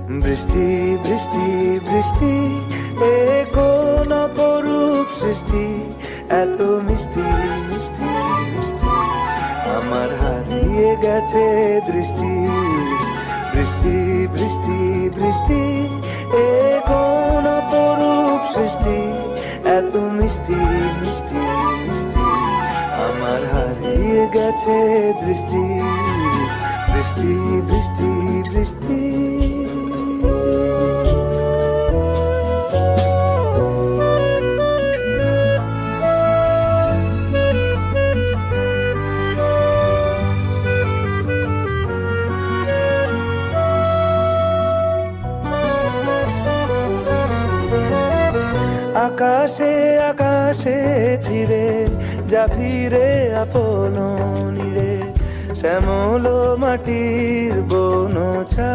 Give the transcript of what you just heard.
বৃষ্টি বৃষ্টি বৃষ্টি, এ কোন অপরূপ সৃষ্টি, এত মিষ্টি মিষ্টি মিষ্টি, আমার হারিয়ে গেছে দৃষ্টি। বৃষ্টি বৃষ্টি বৃষ্টি, এ কোন অপরূপ সৃষ্টি, এত মিষ্টি মিষ্টি মিষ্টি, আমার হারিয়ে গেছে দৃষ্টি। বৃষ্টি বৃষ্টি বৃষ্টি। আকাশে আকাশে ফিরে যা, ফিরে আপন নীড়ে, শ্যামল মাটির বনছা।